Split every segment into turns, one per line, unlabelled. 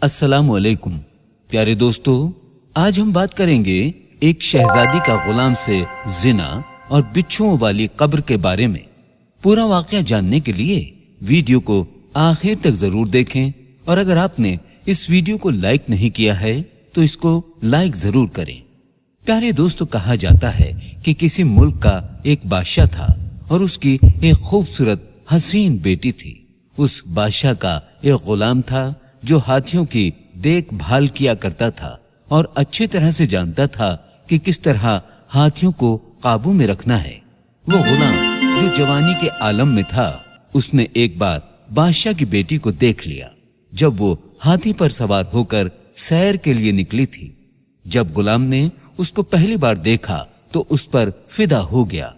अस्सलाम वालेकुम प्यारे दोस्तों, आज हम बात करेंगे एक शहजादी का गुलाम से जिना और बिच्छुओं वाली कब्र के बारे में। पूरा वाकया जानने के लिए वीडियो को आखिर तक जरूर देखें और अगर आपने इस वीडियो को लाइक नहीं किया है तो इसको लाइक जरूर करें। प्यारे दोस्तों, कहा जाता है कि किसी मुल्क का एक बादशाह था और उसकी एक खूबसूरत हसीन बेटी थी। उस बादशाह का एक गुलाम था जो हाथियों की देखभाल किया करता था और अच्छी तरह से जानता था कि किस तरह हाथियों को काबू में रखना है। वो गुलाम जो जवानी के आलम में था, उसने एक बार बादशाह की बेटी को देख लिया जब वो हाथी पर सवार होकर सैर के लिए निकली थी। जब गुलाम ने उसको पहली बार देखा तो उस पर फिदा हो गया।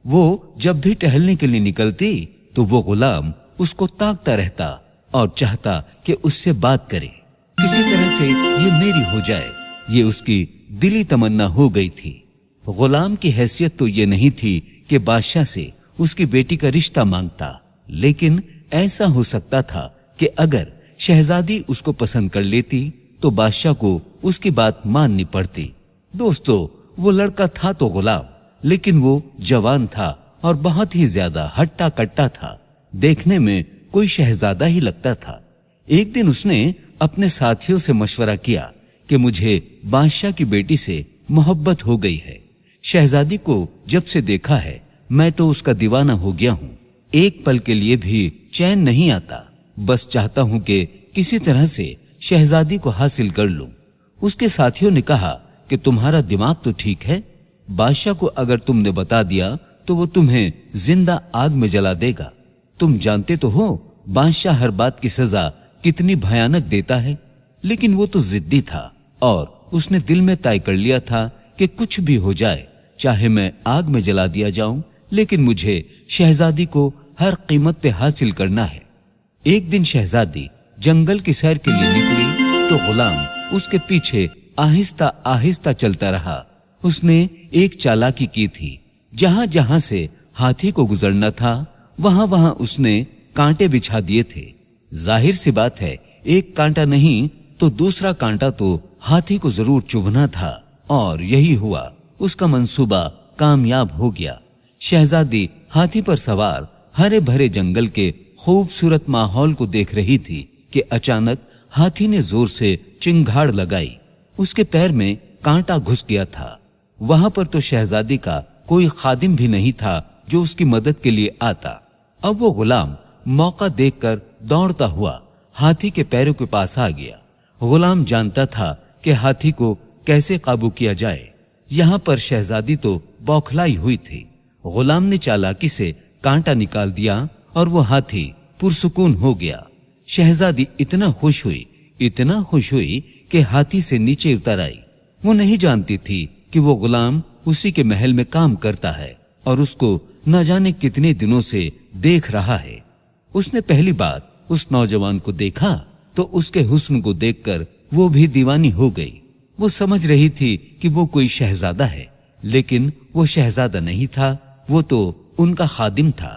वो जब भी टहलने के लिए निकलती तो वो गुलाम उसको ताकता रहता और चाहता कि उससे बात करे, किसी तरह से ये मेरी हो जाए। ये उसकी दिली तमन्ना हो गई थी। गुलाम की हैसियत तो ये नहीं थी कि बादशाह से उसकी बेटी का रिश्ता मांगता, लेकिन ऐसा हो सकता था कि अगर शहजादी उसको पसंद कर लेती तो बादशाह को उसकी बात माननी पड़ती। दोस्तों, वो लड़का था तो गुलाम, लेकिन वो जवान था और बहुत ही ज्यादा हट्टा कट्टा था। देखने में कोई शहजादा ही लगता था। एक दिन उसने अपने साथियों से मशवरा किया कि मुझे बादशाह की बेटी से मोहब्बत हो गई है। शहजादी को जब से देखा है मैं तो उसका दीवाना हो गया हूँ। एक पल के लिए भी चैन नहीं आता। बस चाहता हूँ कि किसी तरह से शहजादी को हासिल कर लूं। उसके साथियों ने कहा कि तुम्हारा दिमाग तो ठीक है, बादशाह को अगर तुमने बता दिया तो वो तुम्हें जिंदा आग में जला देगा। तुम जानते तो हो बादशाह हर बात की सजा कितनी भयानक देता है। लेकिन वो तो जिद्दी था और उसने दिल में तय कर लिया था कि कुछ भी हो जाए, चाहे मैं आग में जला दिया जाऊं, लेकिन मुझे शहजादी को हर कीमत पे हासिल करना है। एक दिन शहजादी जंगल की सैर के लिए निकली तो गुलाम उसके पीछे आहिस्ता आहिस्ता चलता रहा। उसने एक चालाकी की थी। जहां जहां से हाथी को गुजरना था वहां वहां उसने कांटे बिछा दिए थे। जाहिर सी बात है, एक कांटा नहीं तो दूसरा कांटा तो हाथी को जरूर चुभना था और यही हुआ। उसका मंसूबा कामयाब हो गया। शहजादी हाथी पर सवार हरे भरे जंगल के खूबसूरत माहौल को देख रही थी कि अचानक हाथी ने जोर से चिंगाड़ लगाई। उसके पैर में कांटा घुस गया था। वहां पर तो शहजादी का कोई खादिम भी नहीं था जो उसकी मदद के लिए आता। अब वो गुलाम मौका देखकर दौड़ता हुआ हाथी के पैरों के पास आ गया। गुलाम जानता था कि हाथी को कैसे काबू किया जाए। यहाँ पर शहजादी तो बौखलाई हुई थी। गुलाम ने चालाकी से कांटा निकाल दिया और वो हाथी पुरसुकून हो गया। शहजादी इतना खुश हुई कि हाथी से नीचे उतर आई। वो नहीं जानती थी कि वो गुलाम उसी के महल में काम करता है और उसको न जाने कितने दिनों से देख रहा है। उसने पहली बार उस नौजवान को देखा तो उसके हुस्न को देखकर वो भी दीवानी हो गई। वो समझ रही थी कि वो कोई शहजादा है, लेकिन वो शहजादा नहीं था, वो तो उनका खादिम था।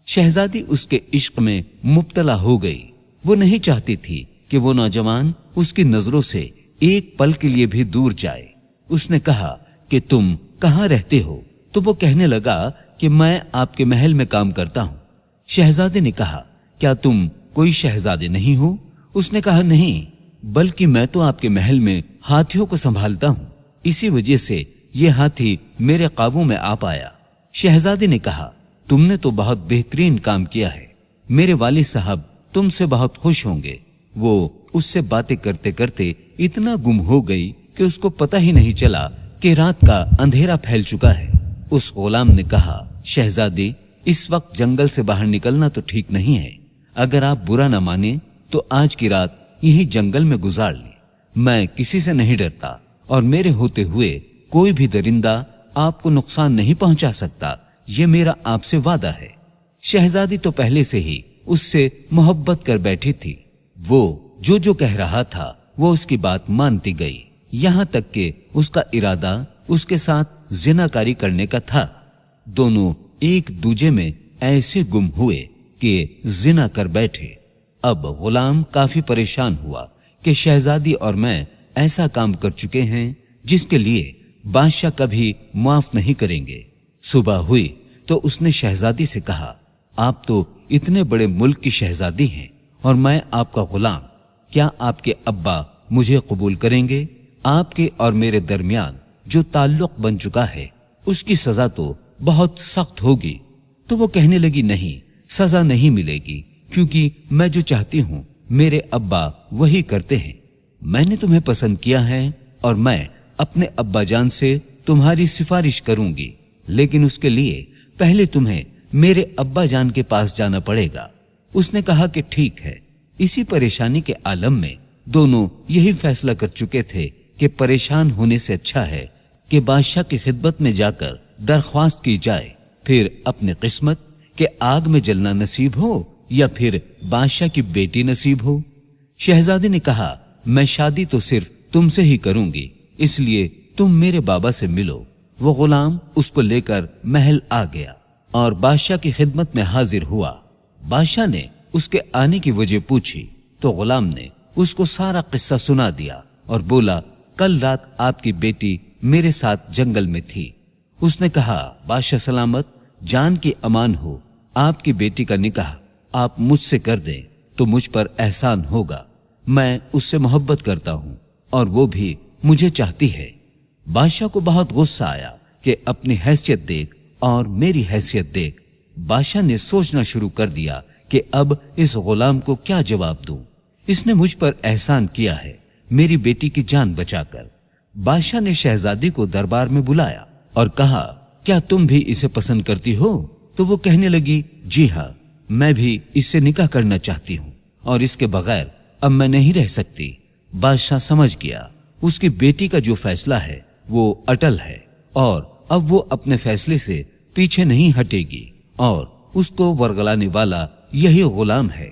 शहजादी उसके इश्क में मुब्तला हो गई। वो नहीं चाहती थी कि वो नौजवान उसकी नजरों से एक पल के लिए भी दूर जाए। उसने कहा कि तुम कहाँ रहते हो? तो वो कहने लगा कि मैं आपके महल में काम करता हूँ। शहजादे ने कहा, क्या तुम कोई शहजादे नहीं हो? उसने कहा, नहीं, बल्कि मैं तो आपके महल में हाथियों को संभालता हूँ। इसी वजह से ये हाथी मेरे काबू में आ पाया। शहजादे ने कहा, तुमने तो बहुत बेहतरीन काम किया है। मेरे वालिद साहब तुमसे बहुत खुश होंगे। वो उससे बातें करते करते इतना गुम हो गई कि उसको पता ही नहीं चला कि रात का अंधेरा फैल चुका है। उस गुलाम ने कहा, शहजादी, इस वक्त जंगल से बाहर निकलना तो ठीक नहीं है। अगर आप बुरा न माने तो आज की रात यही जंगल में गुजार ले। मैं किसी से नहीं डरता और मेरे होते हुए कोई भी दरिंदा आपको नुकसान नहीं पहुंचा सकता। ये मेरा आपसे वादा है। शहजादी तो पहले से ही उससे मोहब्बत कर बैठी थी। वो जो कह रहा था वो उसकी बात मानती गई, यहाँ तक कि उसका इरादा उसके साथ जिनाकारी करने का था। दोनों एक दूजे में ऐसे गुम हुए कि जिना कर बैठे। अब गुलाम काफी परेशान हुआ کہ शहजादी और मैं ऐसा काम कर चुके हैं जिसके लिए बादशाह कभी माफ नहीं करेंगे। सुबह हुई तो उसने शहजादी से कहा, आप तो इतने बड़े मुल्क की शहजादी हैं और मैं आपका गुलाम, क्या आपके अब्बा मुझे कबूल करेंगे? आपके और मेरे दरमियान जो ताल्लुक बन चुका है उसकी सजा तो बहुत सख्त होगी। तो वो कहने लगी, नहीं, सजा नहीं मिलेगी, क्योंकि मैं जो चाहती हूँ मेरे अब्बा वही करते हैं। मैंने तुम्हें पसंद किया है और मैं अपने अब्बा जान से तुम्हारी सिफारिश करूंगी, लेकिन उसके लिए पहले तुम्हें मेरे अब्बा जान के पास जाना पड़ेगा। उसने कहा कि ठीक है। इसी परेशानी के आलम में दोनों यही फैसला कर चुके थे कि परेशान होने से अच्छा है कि बादशाह की खिदमत में जाकर दरख्वास्त की जाए, फिर अपनी किस्मत के आग में जलना नसीब हो या फिर बादशाह की बेटी नसीब हो। शहजादी ने कहा, मैं शादी तो सिर्फ तुमसे ही करूंगी, इसलिए तुम मेरे बाबा से मिलो। वो गुलाम उसको लेकर महल आ गया और बादशाह की खिदमत में हाजिर हुआ। बादशाह ने उसके आने की वजह पूछी तो गुलाम ने उसको सारा किस्सा सुना दिया और बोला, कल रात आपकी बेटी मेरे साथ जंगल में थी। उसने कहा, बादशाह सलामत, जान की अमान हो, आपकी बेटी का निकाह आप मुझसे कर दें तो मुझ पर एहसान होगा। मैं उससे मोहब्बत करता हूँ और वो भी मुझे चाहती है। बादशाह को बहुत गुस्सा आया कि अपनी हैसियत देख और मेरी हैसियत देख। बादशाह ने सोचना शुरू कर दिया कि अब इस गुलाम को क्या जवाब दूं। इसने मुझ पर एहसान किया है, मेरी बेटी की जान बचाकर। बादशाह ने शहजादी को दरबार में बुलाया और कहा, क्या तुम भी इसे पसंद करती हो? तो वो कहने लगी, जी हाँ, मैं भी इससे निकाह करना चाहती हूँ और इसके बगैर अब मैं नहीं रह सकती। बादशाह समझ गया उसकी बेटी का जो फैसला है वो अटल है और अब वो अपने फैसले से पीछे नहीं हटेगी और उसको वरगलाने वाला यही गुलाम है।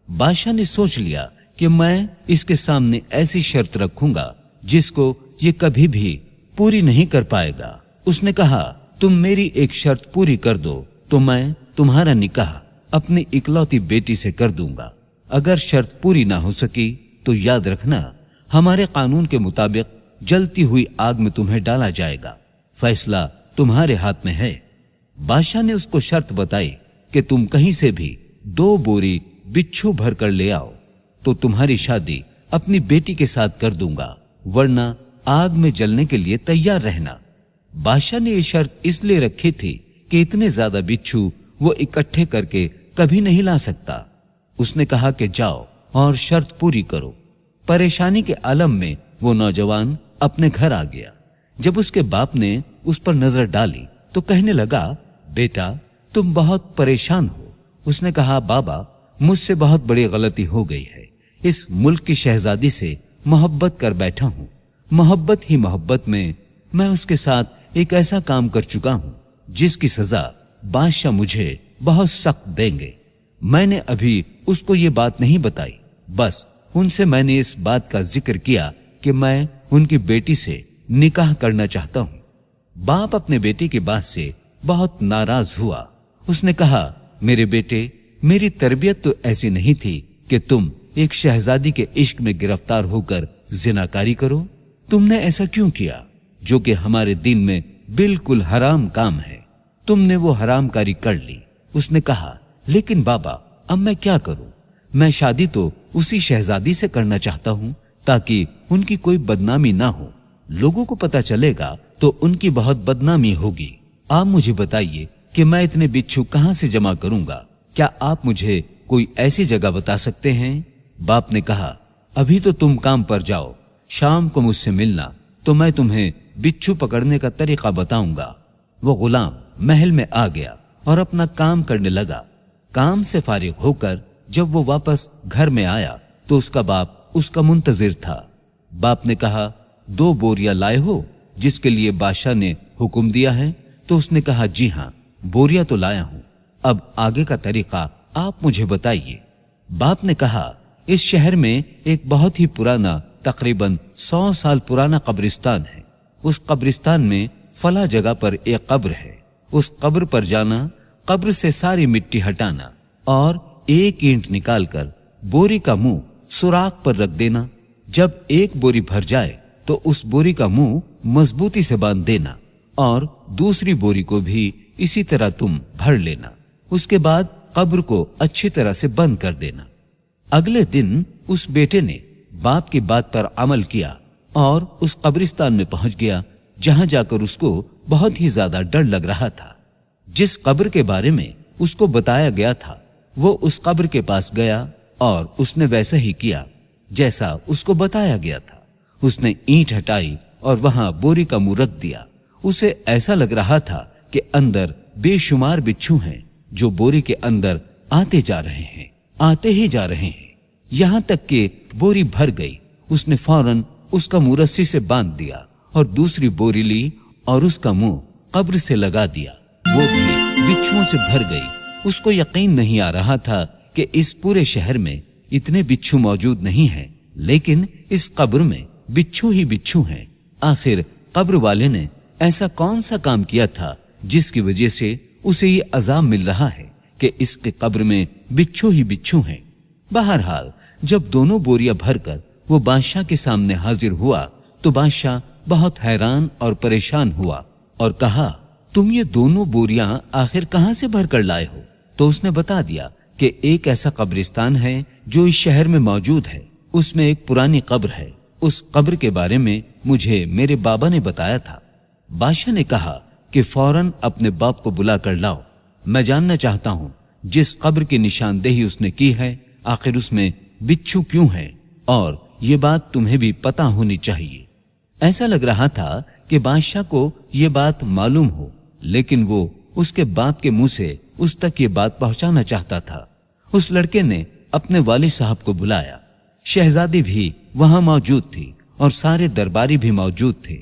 बादशाह ने सोच लिया कि मैं इसके सामने ऐसी शर्त रखूंगा जिसको ये कभी भी पूरी नहीं कर पाएगा। उसने कहा, तुम मेरी एक शर्त पूरी कर दो तो मैं तुम्हारा निकाह अपनी इकलौती बेटी से कर दूंगा। अगर शर्त पूरी ना हो सकी तो याद रखना, हमारे कानून के मुताबिक जलती हुई आग में तुम्हें डाला जाएगा। फैसला तुम्हारे हाथ में है। बादशाह ने उसको शर्त बताई कि तुम कहीं से भी 2 बोरी बिच्छू भर कर ले आओ तो तुम्हारी शादी अपनी बेटी के साथ कर दूंगा, वरना आग में जलने के लिए तैयार रहना। बादशाह ने ये शर्त इसलिए रखी थी कि इतने ज्यादा बिच्छू वो इकट्ठे करके कभी नहीं ला सकता। उसने कहा कि जाओ और शर्त पूरी करो। परेशानी के आलम में वो नौजवान अपने घर आ गया। जब उसके बाप ने उस पर नजर डाली तो कहने लगा, बेटा तुम बहुत परेशान हो। उसने कहा, बाबा मुझसे बहुत बड़ी गलती हो गई है। इस मुल्क की शहजादी से मोहब्बत कर बैठा हूँ। मोहब्बत ही मोहब्बत में मैं उसके साथ एक ऐसा काम कर चुका हूँ जिसकी सजा बादशाह मुझे बहुत सख्त देंगे। मैंने अभी उसको ये बात नहीं बताई, बस उनसे मैंने इस बात का जिक्र किया कि मैं उनकी बेटी से निकाह करना चाहता हूँ। बाप अपने बेटे की बात से बहुत नाराज हुआ। उसने कहा, मेरे बेटे, मेरी तरबियत तो ऐसी नहीं थी कि तुम एक शहजादी के इश्क में गिरफ्तार होकर जिनाकारी करो। तुमने ऐसा क्यों किया जो कि हमारे दीन में बिल्कुल हराम काम है? तुमने वो हरामकारी कर ली। उसने कहा, लेकिन बाबा अब मैं क्या करूं? मैं शादी तो उसी शहजादी से करना चाहता हूं ताकि उनकी कोई बदनामी ना हो। लोगों को पता चलेगा तो उनकी बहुत बदनामी होगी। आप मुझे बताइए कि मैं इतने बिच्छू कहां से जमा करूंगा? क्या आप मुझे कोई ऐसी जगह बता सकते हैं? बाप ने कहा, अभी तो तुम काम पर जाओ, शाम को मुझसे मिलना तो मैं तुम्हें बिच्छू पकड़ने का तरीका बताऊंगा। वो गुलाम महल में आ गया और अपना काम करने लगा। काम से फारिग होकर जब वो वापस घर में आया तो उसका बाप उसका मुंतजिर था। बाप ने कहा, 2 बोरियां लाए हो जिसके लिए बादशाह ने हुक्म दिया है? तो उसने कहा, जी हाँ, बोरियां तो लाया हूं। अब आगे का तरीका आप मुझे बताइए। बाप ने कहा, इस शहर में एक बहुत ही पुराना, तकरीबन 100 साल पुराना कब्रिस्तान है। उस कब्रिस्तान में फला जगह पर एक कब्र है। उस कब्र पर जाना, कब्र से सारी मिट्टी हटाना और एक ईंट निकालकर बोरी का मुंह सुराख पर रख देना। जब एक बोरी भर जाए तो उस बोरी का मुंह मजबूती से बांध देना और दूसरी बोरी को भी इसी तरह तुम भर लेना। उसके बाद कब्र को अच्छी तरह से बंद कर देना। अगले दिन उस बेटे ने बाप की बात पर अमल किया और उस कब्रिस्तान में पहुंच गया जहां जाकर उसको बहुत ही ज्यादा डर लग रहा था। जिस कब्र के बारे में उसको बताया गया था वो उस कब्र के पास गया और उसने वैसा ही किया जैसा उसको बताया गया था। उसने ईंट हटाई और वहां बोरी का मुंह रख दिया। उसे ऐसा लग रहा था कि अंदर बेशुमार बिच्छू हैं जो बोरी के अंदर आते जा रहे हैं, आते ही जा रहे हैं, यहां तक कि बोरी भर गई। उसने फौरन उसका मुंह रस्सी से बांध दिया और दूसरी बोरी ली और उसका मुंह कब्र से लगा दिया। वो भी बिच्छुओं से भर गई। उसको यकीन नहीं आ रहा था कि इस पूरे शहर में इतने बिच्छू मौजूद नहीं हैं, लेकिन इस कब्र में बिच्छू ही बिच्छू हैं। आखिर कब्र वाले ने ऐसा कौन सा काम किया था जिसकी वजह से उसे ये अजाब मिल रहा है कि इसके कब्र में बिच्छू ही बिच्छू हैं। बहरहाल जब दोनों बोरियां भरकर वो बादशाह के सामने हाजिर हुआ तो बादशाह बहुत हैरान और परेशान हुआ और कहा, तुम ये दोनों बोरियां आखिर कहां से भरकर लाए हो? तो उसने बता दिया कि एक ऐसा कब्रिस्तान है जो इस शहर में मौजूद है, उसमें एक पुरानी कब्र है। उस कब्र के बारे में मुझे मेरे बाबा ने बताया था। बादशाह ने कहा कि फौरन अपने बाप को बुला कर लाओ। मैं जानना चाहता हूं जिस कब्र की निशानदेही उसने की है आखिर उसमें बिच्छू क्यों है, और ये बात तुम्हें भी पता होनी चाहिए। ऐसा लग रहा था कि बादशाह को ये बात मालूम हो, लेकिन वो उसके बाप के मुंह से उस तक ये बात पहुंचाना चाहता था। उस लड़के ने अपने वालिद साहब को बुलाया। शहजादी भी वहां मौजूद थी और सारे दरबारी भी मौजूद थे।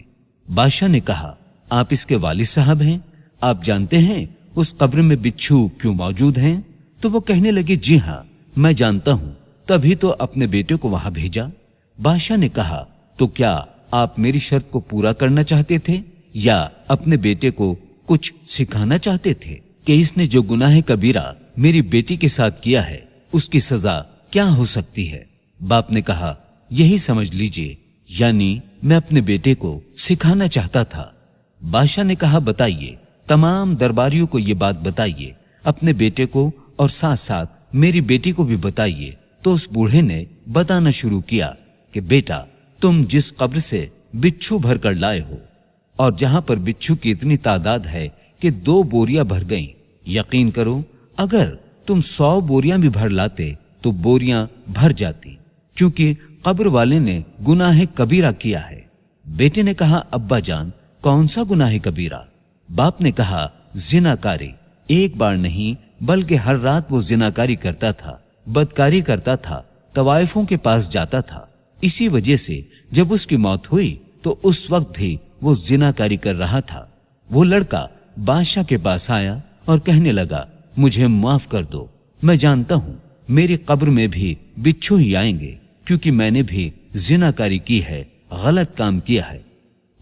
बादशाह ने कहा, आप इसके वालिद साहब हैं? आप जानते हैं उस कब्र में बिच्छू क्यों मौजूद हैं? तो वो कहने लगे, जी हाँ, मैं जानता हूं, तभी तो अपने बेटे को वहां भेजा। बादशाह ने कहा, तो क्या आप मेरी शर्त को पूरा करना चाहते थे या अपने बेटे को कुछ सिखाना चाहते थे कि इसने जो गुनाह कबीरा मेरी बेटी के साथ किया है उसकी सजा क्या हो सकती है? बाप ने कहा, यही समझ लीजिए, यानी मैं अपने बेटे को सिखाना चाहता था। बादशाह ने कहा, बताइए, तमाम दरबारियों को ये बात बताइए, अपने बेटे को और साथ साथ मेरी बेटी को भी बताइए। तो उस बूढ़े ने बताना शुरू किया कि बेटा, तुम जिस कब्र से बिच्छू भर कर लाए हो और जहां पर बिच्छू की इतनी तादाद है कि 2 बोरियां भर गईं, यकीन करो अगर तुम 100 बोरियां भी भर लाते तो बोरियां भर जाती, क्योंकि कब्र वाले ने गुनाह कबीरा किया है। बेटे ने कहा, अब्बा जान, कौन सा गुनाह कबीरा? बाप ने कहा, जिनाकारी। एक बार नहीं बल्कि हर रात वो जिनाकारी करता था, बदकारी करता था, तवाइफों के पास जाता था। इसी वजह से जब उसकी मौत हुई तो उस वक्त भी वो जिनाकारी कर रहा था। वो लड़का बादशाह के पास आया और कहने लगा, मुझे माफ कर दो, मैं जानता हूं मेरी कब्र में भी बिच्छू ही आएंगे, क्योंकि मैंने भी जिनाकारी की है, गलत काम किया है।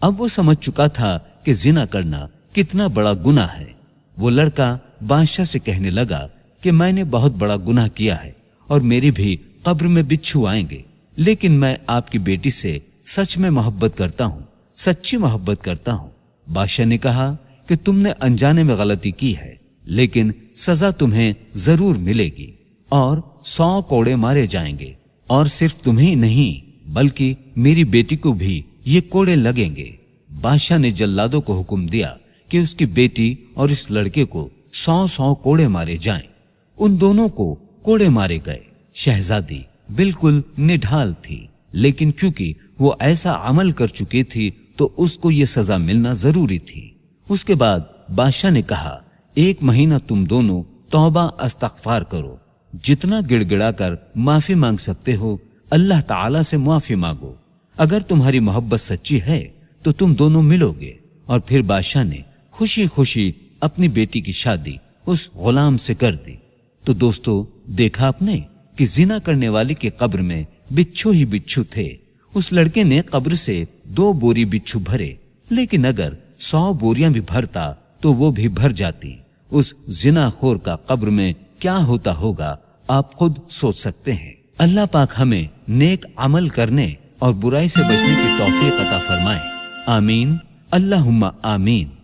अब वो समझ चुका था कि जिना करना कितना बड़ा गुनाह है। वो लड़का बादशाह से कहने लगा कि मैंने बहुत बड़ा गुनाह किया है और मेरी भी कब्र में बिच्छू आएंगे, लेकिन मैं आपकी बेटी से सच में मोहब्बत करता हूँ, सच्ची मोहब्बत करता हूँ। बादशाह ने कहा कि तुमने अनजाने में गलती की है, लेकिन सजा तुम्हें जरूर मिलेगी और 100 कोड़े मारे जाएंगे, और सिर्फ तुम्हें ही नहीं बल्कि मेरी बेटी को भी ये कोड़े लगेंगे। बादशाह ने जल्लादों को हुक्म दिया कि उसकी बेटी और इस लड़के को 100 कोड़े मारे जाएं। उन दोनों को कोड़े मारे गए। शहजादी बिल्कुल निढाल थी, लेकिन क्योंकि वो ऐसा अमल कर चुकी थी तो उसको ये सजा मिलना जरूरी थी। उसके बाद बादशाह ने कहा, 1 महीना तुम दोनों तौबा इस्तगफार करो, जितना गिड़गिड़ा कर माफी मांग सकते हो अल्लाह ताला से माफी मांगो। अगर तुम्हारी मोहब्बत सच्ची है तो तुम दोनों मिलोगे। और फिर बादशाह ने खुशी खुशी अपनी बेटी की शादी उस गुलाम से कर दी। तो दोस्तों, देखा आपने कि जिना करने वाले की कब्र में बिच्छू ही बिच्छू थे। उस लड़के ने कब्र से 2 बोरी बिच्छू भरे, लेकिन अगर 100 बोरियां भी भरता तो वो भी भर जाती। उस जिनाखोर का कब्र में क्या होता होगा आप खुद सोच सकते हैं। अल्लाह पाक हमें नेक अमल करने اور برائی سے بچنے کی توفیق عطا فرمائے۔ آمین، اللہم آمین۔